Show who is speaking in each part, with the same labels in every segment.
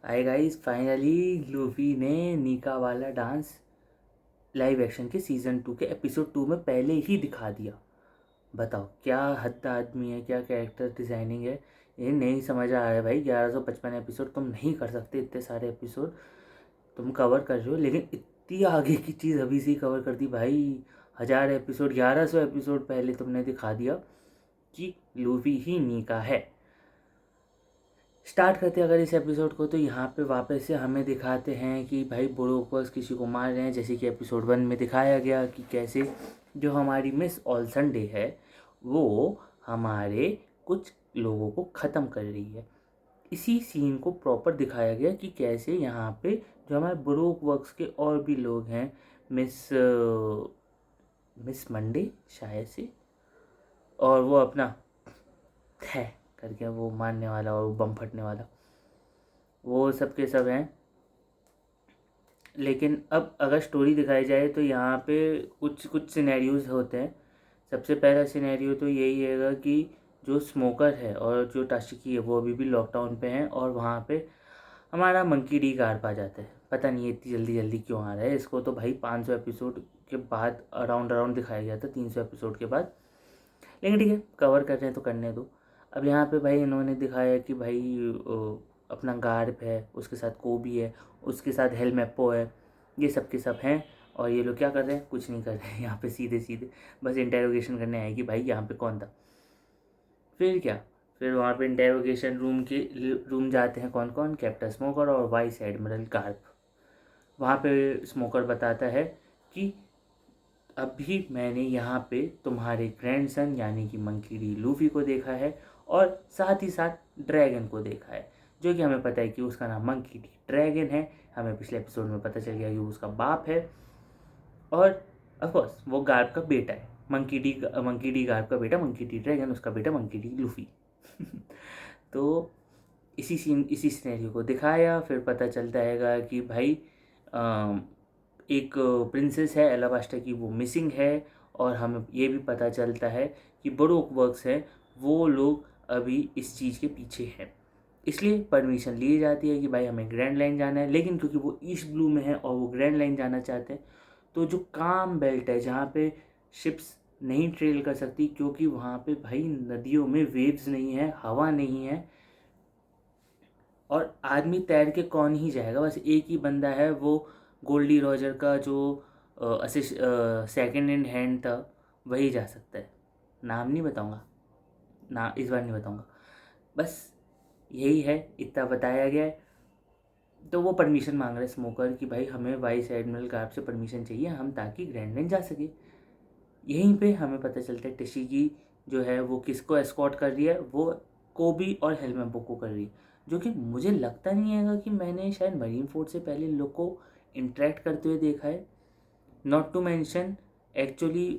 Speaker 1: Hi guys, finally Luffy ने नीका वाला dance live action के सीज़न 2 के एपिसोड 2 में पहले ही दिखा दिया। बताओ क्या हद आदमी है, क्या कैरेक्टर डिज़ाइनिंग है। ये नहीं समझ आ रहा है भाई। 1155 एपिसोड तुम नहीं कर सकते, इतने सारे एपिसोड तुम कवर कर रहे हो, लेकिन इतनी आगे की चीज़ अभी से ही कवर कर दी भाई। 1000 एपिसोड, 1100 एपिसोड पहले तुमने दिखा दिया कि लूफी ही नीका है। स्टार्ट करते हैं अगर इस एपिसोड को, तो यहाँ पे वापस से हमें दिखाते हैं कि भाई बोरोक्वस किसी को मार रहे हैं, जैसे कि एपिसोड 1 में दिखाया गया कि कैसे जो हमारी मिस ऑल संडे है वो हमारे कुछ लोगों को ख़त्म कर रही है। इसी सीन को प्रॉपर दिखाया गया कि कैसे यहाँ पे जो हमारे बोरोक्वस के और भी लोग हैं, मिस मंडे शायद से, और वो अपना है करके वो मारने वाला और वो बम फटने वाला, वो सब के सब हैं। लेकिन अब अगर स्टोरी दिखाई जाए तो यहाँ पे कुछ कुछ सिनेरियोज होते हैं। सबसे पहला सिनेरियो तो यही है कि जो स्मोकर है और जो टाशिकी है वो अभी भी लॉकडाउन पे हैं, और वहाँ पे हमारा मंकी डी गार्प आ जाता है। पता नहीं इतनी जल्दी जल्दी क्यों आ रहा है, इसको तो भाई 500 एपिसोड के बाद अराउंड अराउंड दिखाया गया था, 300 एपिसोड के बाद। लेकिन ठीक है, कवर कर रहे हैं तो करने दो। अब यहाँ पे भाई इन्होंने दिखाया कि भाई अपना गार्प है, उसके साथ कोबी है, उसके साथ हेलमेप्पो है, ये सब के सब हैं। और ये लोग क्या कर रहे हैं? कुछ नहीं कर रहे हैं यहाँ पे, सीधे सीधे बस इंटेरोगेशन करने आए कि भाई यहाँ पे कौन था। फिर क्या, फिर वहाँ पे इंटेरोगेशन रूम जाते हैं कौन कौन? कैप्टन स्मोकर और वाइस एडमिरल गार्प। वहाँ पे स्मोकर बताता है कि अभी मैंने यहाँ पे तुम्हारे ग्रैंडसन यानी कि मंकी डी लूफी को देखा है, और साथ ही साथ ड्रैगन को देखा है, जो कि हमें पता है कि उसका नाम मंकी डी ड्रैगन है। हमें पिछले एपिसोड में पता चल गया कि वो उसका बाप है, और ऑफकोर्स वो गार्प का बेटा है। मंकी डी गार्प का बेटा, मंकी डी ड्रैगन उसका बेटा मंकी डी लूफी। तो इसी सिनेरियो को दिखाया। फिर पता चलता है कि भाई एक प्रिंसेस है एलाबास्टा की, वो मिसिंग है। और हमें ये भी पता चलता है कि बरोक वर्क्स है, वो लोग अभी इस चीज़ के पीछे हैं। इसलिए परमिशन ली जाती है कि भाई हमें ग्रैंड लाइन जाना है, लेकिन क्योंकि वो ईस्ट ब्लू में है और वो ग्रैंड लाइन जाना चाहते हैं, तो जो काम बेल्ट है जहाँ पे शिप्स नहीं ट्रेल कर सकती, क्योंकि वहाँ पे भाई नदियों में वेव्स नहीं है, हवा नहीं है, और आदमी तैर के कौन ही जाएगा। बस एक ही बंदा है, वो गोल्डी रॉजर का जो सेकंड इन हैंड था, वही जा सकता है। नाम नहीं बताऊंगा, ना इस बार नहीं बताऊंगा, बस यही है, इतना बताया गया है। तो वो परमिशन मांग रहे स्मोकर कि भाई हमें वाइस एडमिरल गार्प से परमिशन चाहिए, हम ताकि ग्रैंड लाइन जा सके। यहीं पे हमें पता चलता है टिशिकी जो है वो किसको एस्कॉर्ट कर रही है, वो कोबी और हेलमेपो को कर रही है। जो कि मुझे लगता नहीं है कि मैंने शायद मरीन फोर्ड से पहले इन लोग को इंटरेक्ट करते हुए देखा है। Not to mention actually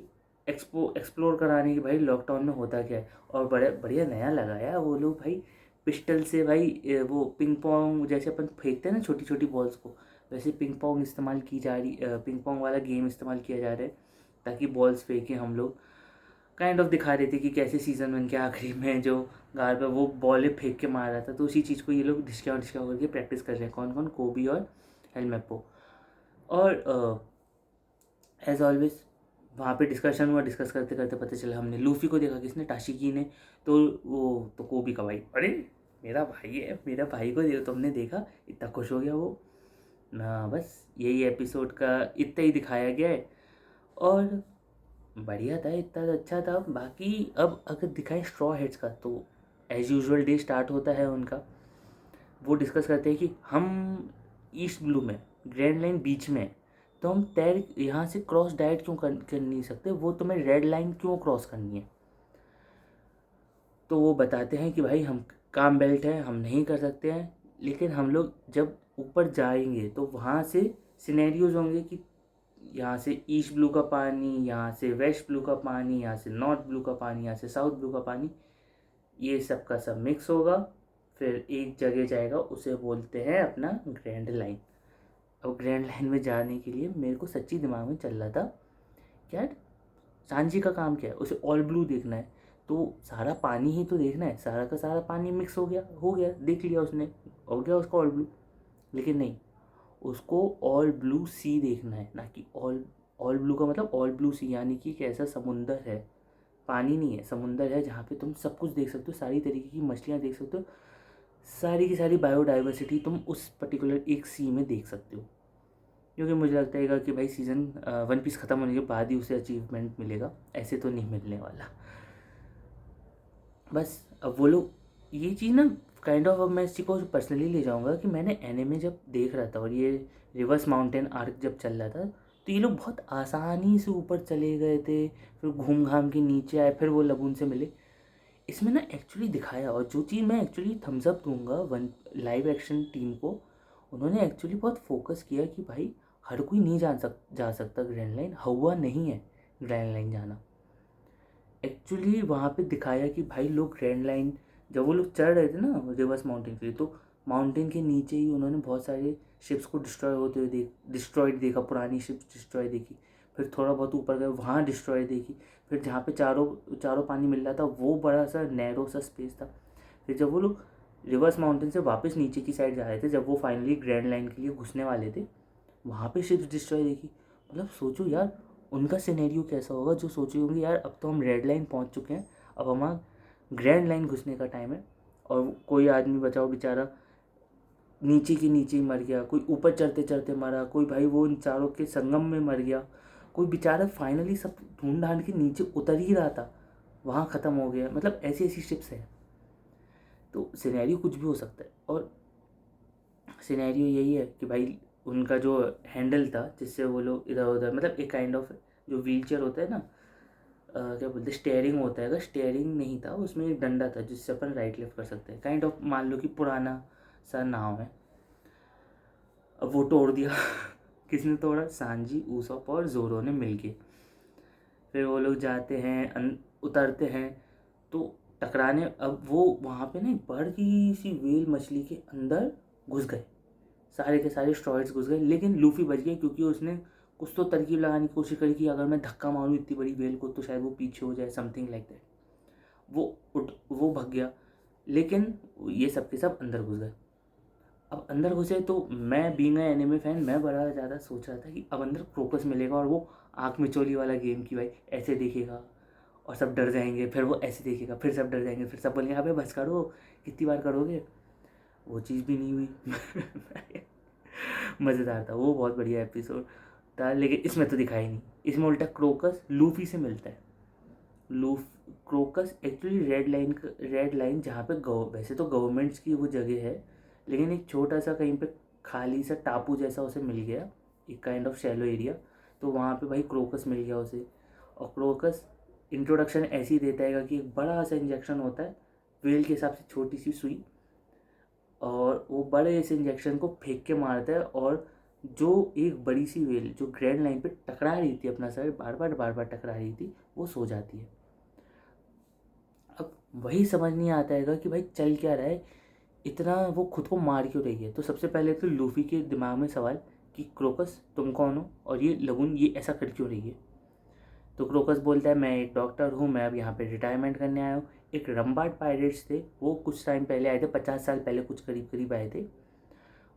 Speaker 1: explore कराने की भाई लॉकडाउन में होता क्या है। और बड़े बढ़िया नया लगाया वो लोग भाई, पिस्टल से भाई वो पिंग पोंग जैसे अपन फेंकते हैं ना छोटी छोटी बॉल्स को, वैसे पिंग पोंग इस्तेमाल की जा रही, पिंग पोंग वाला गेम इस्तेमाल किया जा रहा है, ताकि बॉल्स फेंके हम लोग। काइंड ऑफ दिखा रहे थे कि कैसे सीज़न 1 के आखिरी में जो गार पे वो बॉलें फेंक के मार रहा था, तो उसी चीज़ को ये लोग ढिसका करके प्रैक्टिस कर रहे हैं। कौन कौन? कोबी और हेलमेपो। और एज ऑलवेज वहाँ पे डिस्कशन हुआ, डिस्कस करते करते पता चला हमने लूफी को देखा, किसने? टाशिकी ने। तो वो तो कोबी का भाई, अरे मेरा भाई है, मेरा भाई को तुमने देखा, इतना खुश हो गया वो ना। बस यही एपिसोड का इतना ही दिखाया गया है, और बढ़िया था, इतना अच्छा था। बाकी अब अगर दिखाएं स्ट्रॉ हेड्स का, तो एज यूजुअल डे स्टार्ट होता है उनका। वो डिस्कस करते हैं कि हम ईस्ट ब्लू में, ग्रैंड लाइन बीच में है, तो हम तैर यहाँ से क्रॉस डायरेक्ट क्यों कर नहीं सकते, वो तुम्हें रेड लाइन क्यों क्रॉस करनी है? तो वो बताते हैं कि भाई हम काम बेल्ट है, हम नहीं कर सकते हैं, लेकिन हम लोग जब ऊपर जाएंगे तो वहाँ से सिनेरियोज होंगे कि यहाँ से ईस्ट ब्लू का पानी, यहाँ से वेस्ट ब्लू का पानी, यहाँ से नॉर्थ ब्लू का पानी, यहाँ से साउथ ब्लू का पानी, ये सब का सब मिक्स होगा, फिर एक जगह जाएगा, उसे बोलते हैं अपना ग्रैंड लाइन। अब ग्रैंड लाइन में जाने के लिए मेरे को सच्ची दिमाग में चल रहा था क्या, सांची का काम क्या है? उसे ऑल ब्लू देखना है, तो सारा पानी ही तो देखना है, सारा का सारा पानी मिक्स हो गया, देख लिया उसने, हो गया उसका ऑल ब्लू। लेकिन नहीं, उसको ऑल ब्लू सी देखना है, ना कि ऑल ऑल ब्लू का मतलब ऑल ब्लू सी, यानी कि एक ऐसा समुंदर है, पानी नहीं है, समुंदर है जहाँ पे तुम सब कुछ देख सकते हो, सारी तरीके की मछलियाँ देख सकते हो, सारी की सारी बायोडाइवर्सिटी तुम उस पर्टिकुलर एक सी में देख सकते हो। क्योंकि मुझे लगता है कि भाई सीज़न वन पीस ख़त्म होने के बाद ही उसे अचीवमेंट मिलेगा, ऐसे तो नहीं मिलने वाला। बस अब वो लोग ये चीज़ ना काइंड ऑफ, अब मैं इसी को पर्सनली ले जाऊंगा कि मैंने एनिमे जब देख रहा था और ये रिवर्स माउंटेन आर्क जब चल रहा था, तो ये लोग बहुत आसानी से ऊपर चले गए थे, फिर घूम घाम के नीचे आए, फिर वो लगून से मिले। इसमें ना एक्चुअली दिखाया, और जो चीज़ मैं एक्चुअली थम्स अप दूंगा वन लाइव एक्शन टीम को, उन्होंने एक्चुअली बहुत फोकस किया कि भाई हर कोई नहीं जा सकता ग्रैंड लाइन, हवा नहीं है ग्रैंड लाइन जाना। एक्चुअली वहाँ पे दिखाया कि भाई लोग ग्रैंड लाइन, जब वो लोग चढ़ रहे थे ना रिवर्स माउंटेन के लिए, तो माउंटेन के नीचे ही उन्होंने बहुत सारे शिप्स को डिस्ट्रॉय होते हुए डिस्ट्रॉयड देखा, पुरानी शिप्स डिस्ट्रॉय देखी, फिर थोड़ा बहुत ऊपर गए वहाँ डिस्ट्रॉय देखी, फिर जहाँ पे चारों चारों पानी मिल रहा था वो बड़ा सा नैरो सा स्पेस था। फिर जब वो लोग रिवर्स माउंटेन से वापस नीचे की साइड जा रहे थे, जब वो फाइनली ग्रैंड लाइन के लिए घुसने वाले थे, वहाँ पे शिप्स डिस्ट्रॉय देखी। मतलब सोचो यार उनका सिनेरियो कैसा होगा, जो सोचे होंगे यार अब तो हम रेड लाइन पहुँच चुके हैं, अब हमारा ग्रैंड लाइन घुसने का टाइम है, और कोई आदमी बचाओ बेचारा नीचे के नीचे ही मर गया, कोई ऊपर चढ़ते चढ़ते मरा, कोई भाई वो इन चारों के संगम में मर गया, कोई बेचारा फाइनली सब ढूंढ ढांड के नीचे उतर ही रहा था, वहाँ ख़त्म हो गया। मतलब ऐसी ऐसी शिप्स हैं, तो सिनेरियो कुछ भी हो सकता है। और सिनेरियो यही है कि भाई उनका जो हैंडल था जिससे वो लोग इधर उधर, मतलब एक काइंड ऑफ जो व्हील चेयर होता है ना, क्या बोलते हैं, स्टेयरिंग होता है, अगर स्टेयरिंग नहीं था उसमें एक डंडा था जिससे अपन राइट लेफ्ट कर सकते हैं, काइंड ऑफ मान लो कि पुराना सा नाव है, अब वो तोड़ दिया किसने तोड़ा, सांजी, ऊसॉप और जोरो ने मिलके। फिर वो लोग जाते हैं उतरते हैं, तो टकराने, अब वो वहाँ पे ना एक बड़ी सी वेल मछली के अंदर घुस गए, सारे के सारे स्ट्रॉयड्स घुस गए, लेकिन लूफी बच गए क्योंकि उसने कुछ तो तरकीब लगाने की कोशिश करी कि अगर मैं धक्का मारूँ इतनी बड़ी वेल को तो शायद वो पीछे हो जाए, समथिंग लाइक दैट। वो भग गया, लेकिन ये सब के सब अंदर घुस गए। अब अंदर घुसे तो मैं बीइंग एनिमे फैन, मैं बड़ा ज़्यादा सोच रहा था कि अब अंदर क्रोकस मिलेगा और वो आँख मिचोली वाला गेम की भाई ऐसे देखेगा और सब डर जाएंगे, फिर वो ऐसे देखेगा फिर सब डर जाएंगे, फिर सब बोलेंगे अबे बस करो कितनी बार करोगे। वो चीज़ भी नहीं हुई मज़ेदार था वो, बहुत बढ़िया एपिसोड था, लेकिन इसमें तो दिखाई नहीं। इसमें उल्टा क्रोकस लूफी से मिलता है। लूफ क्रोकस एक्चुअली रेड लाइन जहाँ पे वैसे तो गवर्नमेंट्स की वो जगह है, लेकिन एक छोटा सा कहीं पे खाली सा टापू जैसा उसे मिल गया, एक काइंड ऑफ शैलो एरिया, तो वहाँ पे भाई क्रोकस मिल गया उसे। और क्रोकस इंट्रोडक्शन ऐसे ही देता है कि एक बड़ा सा इंजेक्शन होता है, वेल के हिसाब से छोटी सी सुई, और वो बड़े से इंजेक्शन को फेंक के मारता है, और जो एक बड़ी सी वेल जो ग्रैंड लाइन पे टकरा रही थी, अपना सर बार बार टकरा रही थी, वो सो जाती है। अब वही समझ नहीं आता है कि भाई चल क्या रहा है, इतना वो खुद को मार क्यों रही है। तो सबसे पहले तो लूफी के दिमाग में सवाल कि क्रोकस तुम कौन हो और ये लगून ये ऐसा कर क्यों रही है। तो क्रोकस बोलता है मैं एक डॉक्टर हूँ, मैं अब यहाँ पे रिटायरमेंट करने आया हूँ। एक रंबार्ड पायरेट्स थे, वो कुछ टाइम पहले आए थे, 50 साल पहले कुछ करीब करीब आए थे।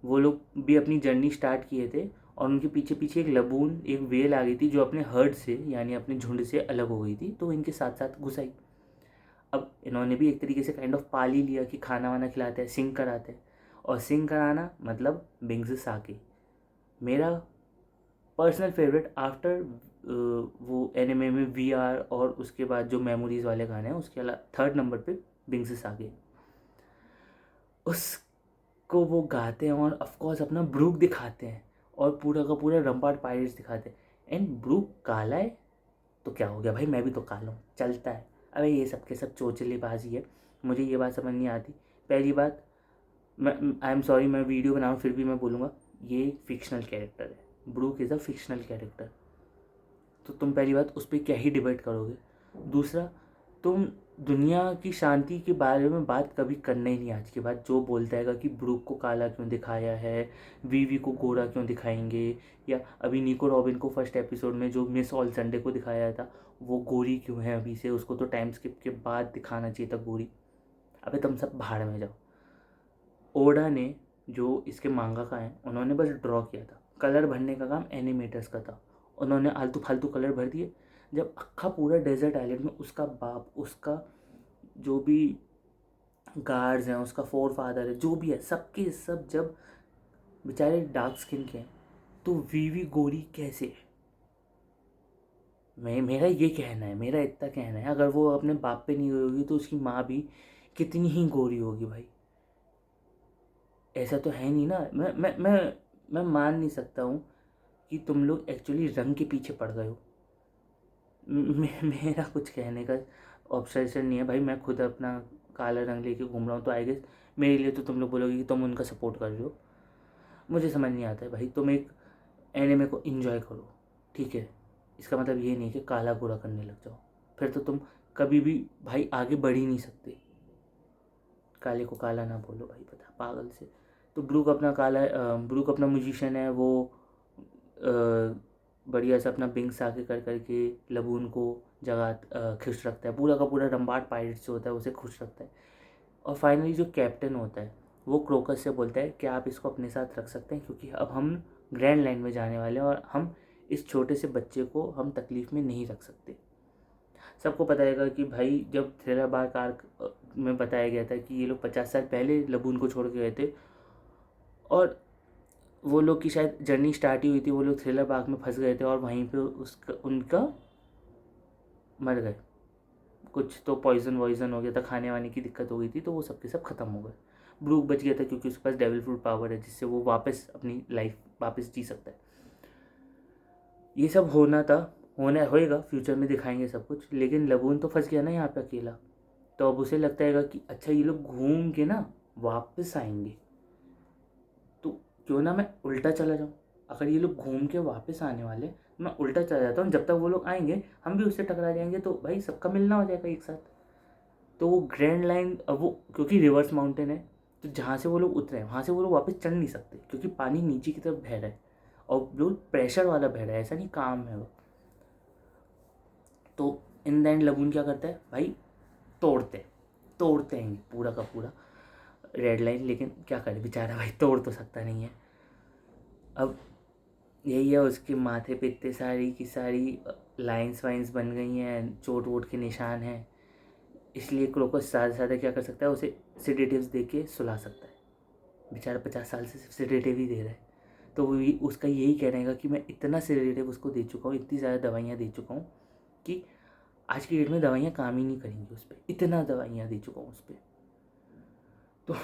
Speaker 1: वो लोग भी अपनी जर्नी स्टार्ट किए थे, और उनके पीछे पीछे एक लबून एक वेल आ गई थी जो अपने हर्ड से यानी अपने झुंड से अलग हो गई थी, तो इनके साथ साथ घुस आई। अब इन्होंने भी एक तरीके से काइंड ऑफ पाल ही लिया कि खाना वाना खिलाते हैं, सिंग कराते हैं, और सिंग कराना मतलब बिंग्स साके, मेरा पर्सनल फेवरेट आफ्टर वो एनिमे में वीआर और उसके बाद जो मेमोरीज वाले गाने हैं, उसके अलावा थर्ड नंबर पे बिंग्स साके। उसको वो गाते हैं और ऑफकोर्स अपना ब्रूक दिखाते हैं, और पूरा का पूरा रंपार्ट पायरेट्स दिखाते हैं। एंड ब्रूक काला है तो क्या हो गया भाई, मैं भी तो काला हूँ, चलता है। अरे ये सब के सब चोचलेबाजी है, मुझे ये बात समझ नहीं आती। पहली बात, मैं आई एम सॉरी, मैं वीडियो बनाऊँ फिर भी मैं बोलूँगा ये एक फिक्शनल कैरेक्टर है, Brooke is a fictional character, तो तुम पहली बात उस पर क्या ही डिबेट करोगे। दूसरा, तुम दुनिया की शांति के बारे में बात कभी करना ही नहीं आज के बाद, जो बोलता है कि ब्रूक को काला क्यों दिखाया है, वीवी को गोरा क्यों दिखाएंगे, या अभी निको रॉबिन को फर्स्ट एपिसोड में जो मिस ऑल संडे को दिखाया था वो गोरी क्यों है अभी से, उसको तो टाइम स्किप के बाद दिखाना चाहिए था गोरी। अबे तुम सब भाड़ में जाओ। ओडा ने जो इसके मांगा हैं उन्होंने बस ड्रॉ किया था, कलर भरने का काम एनिमेटर्स का था। उन्होंने आलतू फालतू कलर भर दिए। जब अक्खा पूरा डेजर्ट आइलैंड में उसका बाप, उसका जो भी गार्ड्स हैं, उसका फोर फादर है, जो भी है, सबके सब जब बेचारे डार्क स्किन के हैं, तो वीवी गोरी कैसे है? मेरा ये कहना है, मेरा इतना कहना है, अगर वो अपने बाप पे नहीं हुई होगी तो उसकी माँ भी कितनी ही गोरी होगी भाई। ऐसा तो है नहीं ना। मैं मान नहीं सकता हूँ कि तुम लोग एक्चुअली रंग के पीछे पड़ गए हो। मेरा कुछ कहने का ऑब्सेशन नहीं है भाई, मैं खुद अपना काला रंग लेके घूम रहा हूँ, तो आई गेस मेरे लिए तो तुम लोग बोलोगे कि तुम उनका सपोर्ट कर रहे हो। मुझे समझ नहीं आता है भाई। तुम एक एनिमे को इंजॉय करो, ठीक है, इसका मतलब ये नहीं कि काला गोरा करने लग जाओ, फिर तो तुम कभी भी भाई आगे बढ़ ही नहीं सकते। काले को काला ना बोलो भाई, पता पागल से। तो ब्रूक अपना काला, ब्रूक अपना म्यूजिशियन है, वो बढ़िया से अपना बिंग्स आके कर करके लबून को जगह खुश रखता है। पूरा का पूरा रंबाट पायरेट जो होता है उसे खुश रखता है। और फाइनली जो कैप्टन होता है वो क्रोकस से बोलता है कि आप इसको अपने साथ रख सकते हैं, क्योंकि अब हम ग्रैंड लाइन में जाने वाले हैं और हम इस छोटे से बच्चे को हम तकलीफ़ में नहीं रख सकते। सबको पता है कि भाई जब थ्रिलर बार्क आर्क में बताया गया था कि ये लोग 50 साल पहले लबून को छोड़ के गए थे, और वो लोग की शायद जर्नी स्टार्ट ही हुई थी, वो लोग थ्रिलर बार्क में फंस गए थे और वहीं पे उसका उनका मर गए। कुछ तो पॉइजन वॉइजन हो गया था, खाने वाने की दिक्कत हो गई थी, तो वो सबके सब खत्म हो गए। ब्रूक बच गया था क्योंकि उसके पास डेविल फ्रूट पावर है, जिससे वो वापस अपनी लाइफ वापस जी सकता है। ये सब होना था, होना होएगा, फ्यूचर में दिखाएंगे सब कुछ। लेकिन लबून तो फंस गया ना यहाँ पे अकेला, तो अब उसे लगता है कि अच्छा ये लोग घूम के ना वापस आएंगे, तो क्यों ना मैं उल्टा चला जाऊँ। अगर ये लोग घूम के वापस आने वाले, मैं उल्टा चला जाता हूँ, जब तक वो लोग आएंगे हम भी उससे टकरा जाएंगे, तो भाई सबका मिलना हो जाएगा एक साथ। तो वो ग्रैंड लाइन, अब वो क्योंकि रिवर्स माउंटेन है, तो जहाँ से वो लोग उतरे हैं वहाँ से वो लोग वापस चढ़ नहीं सकते, क्योंकि पानी नीचे की तरफ बह रहा है और बिल्कुल प्रेशर वाला बह रहा है, ऐसा नहीं काम है वो। तो इन द एंड लगून क्या करता है भाई, तोड़ते तोड़ते हैं पूरा का पूरा रेड लाइन। लेकिन क्या करे बेचारा भाई, तोड़ तो सकता नहीं है। अब यही है, उसके माथे पे इतने सारी की सारी लाइंस वाइंस बन गई हैं, चोट वोट के निशान हैं, इसलिए क्रोकस ज़्यादा से ज़्यादा क्या कर सकता है, उसे सिडेटिव्स दे के सुला सकता है। बेचारा 50 साल से सिर्फ सिडेटिव ही दे रहा है। तो वो उसका यही कहना है कि मैं इतना सिडेटिव उसको दे चुका हूँ, इतनी ज़्यादा दवाइयाँ दे चुका हूँ कि आज की डेट में दवाइयाँ काम ही नहीं करेंगी उस पर, इतना दवाइयाँ दे चुका हूँ उस पर। तो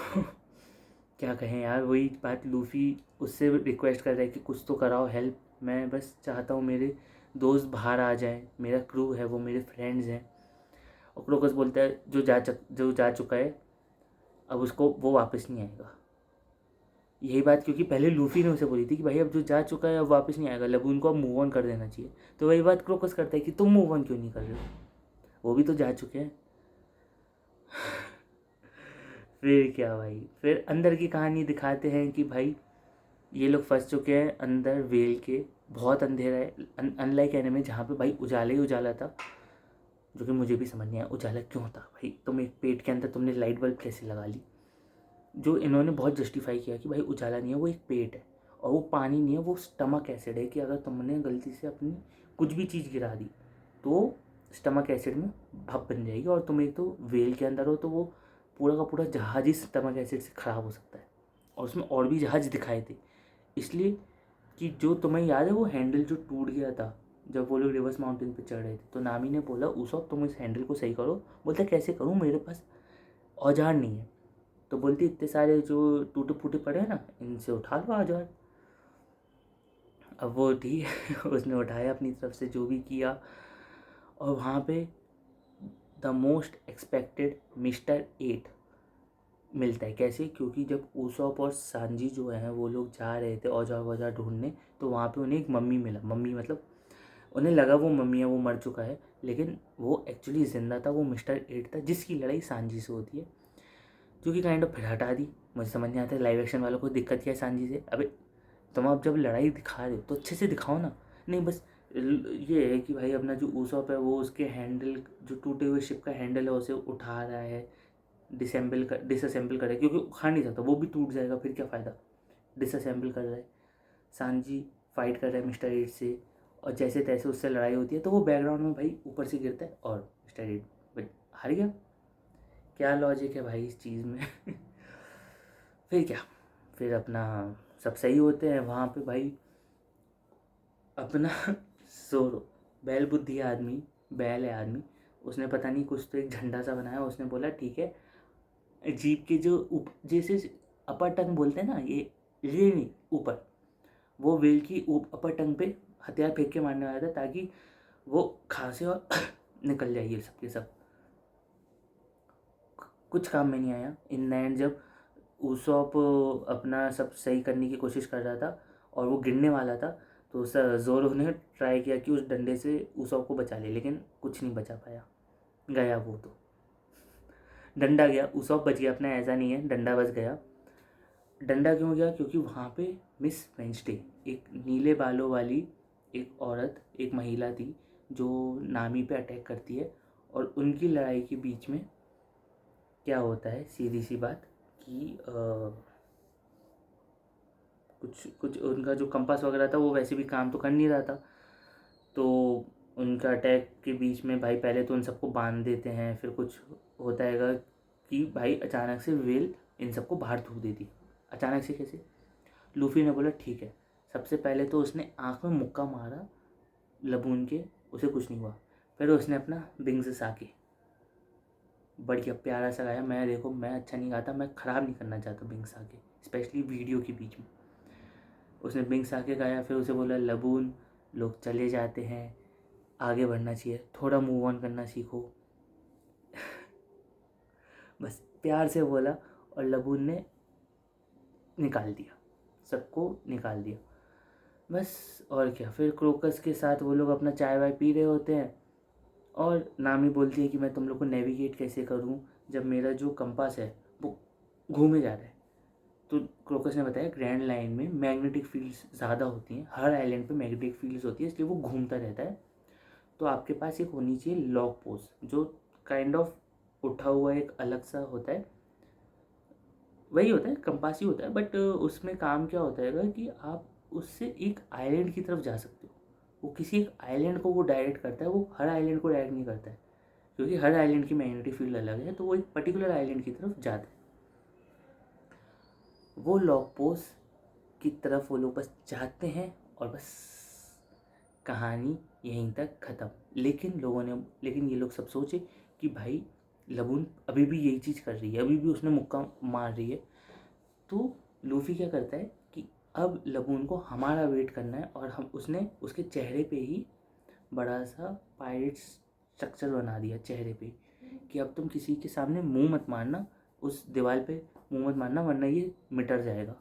Speaker 1: क्या कहें यार, वही बात, लूफ़ी उससे रिक्वेस्ट कर रहा है कि कुछ तो कराओ हेल्प, मैं बस चाहता हूँ मेरे दोस्त बाहर आ जाएं, मेरा क्रू है वो मेरे फ्रेंड्स हैं। और क्रोकस बोलता है जो जा चुका है अब उसको वो वापस नहीं आएगा। यही बात क्योंकि पहले लूफ़ी ने उसे बोली थी कि भाई अब जो जा चुका है अब वापस नहीं आएगा, लबून को अब मूव ऑन कर देना चाहिए। तो वही बात क्रोकस करता है कि तुम मूव ऑन क्यों नहीं कर रहे हो, वो भी तो जा चुके हैं। फिर क्या भाई, फिर अंदर की कहानी दिखाते हैं कि भाई ये लोग फंस चुके हैं अंदर वेल के, बहुत अंधेरा है, अनलाइक एनिमे जहाँ पे भाई उजाला ही उजाला था, जो कि मुझे भी समझ नहीं आया उजाला क्यों था भाई। तुम एक पेट के अंदर तुमने लाइट बल्ब कैसे लगा ली? जो इन्होंने बहुत जस्टिफाई किया कि भाई उजाला नहीं है, वो एक पेट है, और वो पानी नहीं है, वो स्टमक एसिड है, कि अगर तुमने गलती से अपनी कुछ भी चीज़ गिरा दी तो स्टमक एसिड में भाप बन जाएगी, और तुम एक तो वेल के अंदर हो, तो वो पूरा का पूरा जहाज ही स्टमक एसिड से ख़राब हो सकता है। और उसमें और भी जहाज दिखाए थे, इसलिए कि जो तुम्हें याद है वो हैंडल जो टूट गया था जब वो लोग रिवर्स माउंटेन पे चढ़ रहे थे, तो नामी ने बोला उसौप तुम इस हैंडल को सही करो। बोलता कैसे करूँ, मेरे पास औजार नहीं है। तो बोलती इतने सारे जो टूटे फूटे पड़े हैं ना, इनसे उठा लो औजार। अब वो ठीक है उसने उठाया अपनी तरफ से जो भी किया, और वहाँ पे द मोस्ट एक्सपेक्टेड मिस्टर 8 मिलता है। कैसे? क्योंकि जब ऊसॉप और सांजी जो हैं वो लोग जा रहे थे औजार वौजार ढूंढने, तो वहाँ पे उन्हें एक मम्मी मिला। मम्मी मतलब उन्हें लगा वो मम्मी है, वो मर चुका है, लेकिन वो एक्चुअली ज़िंदा था, वो मिस्टर 8 था जिसकी लड़ाई सांजी से होती है, जो कि काइंड ऑफ फिर हटा दी। मुझे समझ नहीं आता लाइव एक्शन वालों को दिक्कत क्या है सांजी से। अबे तुम आप जब लड़ाई दिखा रहे हो तो अच्छे से दिखाओ ना, नहीं बस ये है कि भाई अपना जो ऊसॉप है वो उसके हैंडल, जो टूटे हुए शिप का हैंडल है उसे उठा रहा है, डिसअसेंबल कर रहा है, क्योंकि खा नहीं सकता, वो भी टूट जाएगा, फिर क्या फ़ायदा। डिसअसेंबल कर रहा है, सांजी फाइट कर रहा है मिस्टर एट से, और जैसे तैसे उससे लड़ाई होती है, तो वो बैकग्राउंड में भाई ऊपर से गिरता है और मिस्टर एट हार गया। क्या लॉजिक है भाई इस चीज़ में। फिर क्या, फिर अपना सब सही होते हैं वहाँ पे भाई। अपना जोरो बैल बुद्धि आदमी, बैल है आदमी, उसने पता नहीं कुछ तो एक झंडा सा बनाया, उसने बोला ठीक है, जीप के जो जैसे अपर टंग बोलते हैं ना, ये नहीं ऊपर, वो व्हील की अपर टंग पे हथियार फेंक के मारने वाला था, ताकि वो खांसे और निकल जाए ये सब के सब। कुछ काम में नहीं आया इन द एंड। जब उसॉप अपना सब सही करने की कोशिश कर रहा था और वो गिरने वाला था, तो जोरो ने ट्राई किया कि उस डंडे से उसॉप को बचा ले, लेकिन कुछ नहीं बचा पाया, गया वो तो। डंडा गया, उसॉप बच गया अपना, ऐसा नहीं है, डंडा बच गया। डंडा क्यों गया, क्योंकि वहाँ पे मिस वेंसडे, एक नीले बालों वाली एक औरत, एक महिला थी जो नामी पे अटैक करती है, और उनकी लड़ाई के बीच में क्या होता है, सीधी सी बात कि कुछ कुछ उनका जो कंपास वगैरह था वो वैसे भी काम तो कर नहीं रहा था, तो उनका अटैक के बीच में भाई पहले तो उन सबको बांध देते हैं, फिर कुछ होता है कि भाई अचानक से वेल इन सबको बाहर थूक देती। अचानक से कैसे, लूफी ने बोला ठीक है। सबसे पहले तो उसने आँख में मुक्का मारा लबून के, उसे कुछ नहीं हुआ। फिर उसने अपना बिंग्स साके बढ़िया प्यारा सा गाया। मैं देखो, मैं अच्छा नहीं गाता, मैं ख़राब नहीं करना चाहता बिंग्स आके, स्पेशली वीडियो के बीच में। उसने बिंग्स आके गाया, फिर उसे बोला लबून लोग चले जाते हैं, आगे बढ़ना चाहिए, थोड़ा मूव ऑन करना सीखो। बस प्यार से बोला, और लबून ने निकाल दिया, सबको निकाल दिया बस। और क्या, फिर क्रोकस के साथ वो लोग अपना चाय वाय पी रहे होते हैं, और नामी बोलती है कि मैं तुम लोग को नेविगेट कैसे करूं जब मेरा जो कंपास है वो घूमे जा रहा है। तो क्रोकस ने बताया ग्रैंड लाइन में मैग्नेटिक फील्ड्स ज़्यादा होती हैं, हर आइलैंड पे मैग्नेटिक फील्ड्स होती है, इसलिए वो घूमता रहता है। तो आपके पास एक होनी चाहिए लॉक पोस्ट, जो काइंड ऑफ उठा हुआ एक अलग सा होता है, वही होता है, कंपास ही होता है, बट उसमें काम क्या होता है कि आप उससे एक आइलैंड की तरफ जा सकते हो। वो किसी एक आइलैंड को वो डायरेक्ट करता है, वो हर आइलैंड को डायरेक्ट नहीं करता है, क्योंकि हर आइलैंड की मैग्नेटिक फील्ड अलग है, तो वो एक पर्टिकुलर आइलैंड की तरफ जाता है। वो लॉक पोस्ट की तरफ वो लोग बस जाते हैं, और बस कहानी यहीं तक ख़त्म। लेकिन ये लोग सब सोचे कि भाई लबून अभी भी यही चीज़ कर रही है, अभी भी उसने मुक्का मार रही है। तो लूफी क्या करता है कि अब लबून को हमारा वेट करना है, और हम उसने उसके चेहरे पे ही बड़ा सा पायरेट स्ट्रक्चर बना दिया चेहरे पे, कि अब तुम किसी के सामने मुंह मत मारना, उस दीवार पे मुंह मत मारना, वरना ये मिटर जाएगा।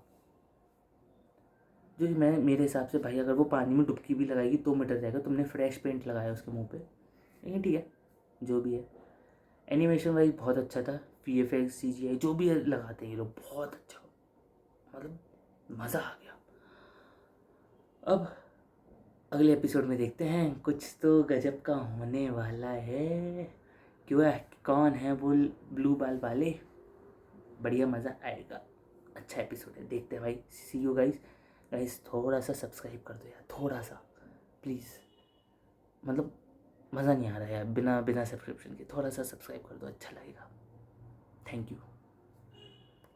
Speaker 1: जो कि मैं, मेरे हिसाब से भाई, अगर वो पानी में डुबकी भी लगाएगी तो मिटर जाएगा। तुमने फ्रेश पेंट लगाया उसके मुंह पे, लेकिन ठीक है, जो भी है। एनिमेशन वाइज बहुत अच्छा था, VFX CGI जो भी लगाते हैं ये लोग बहुत अच्छा, मतलब मज़ा आ गया। अब अगले एपिसोड में देखते हैं, कुछ तो गजब का होने वाला है। क्यों है, कौन है वो ब्लू बाल वाले, बढ़िया मज़ा आएगा। अच्छा एपिसोड है, देखते हैं भाई। सी यू गाइस। गाइस थोड़ा सा सब्सक्राइब कर दो यार, थोड़ा सा प्लीज़, मतलब मज़ा नहीं आ रहा है यार बिना बिना सब्सक्रिप्शन के। थोड़ा सा सब्सक्राइब कर दो, अच्छा लगेगा। Thank you.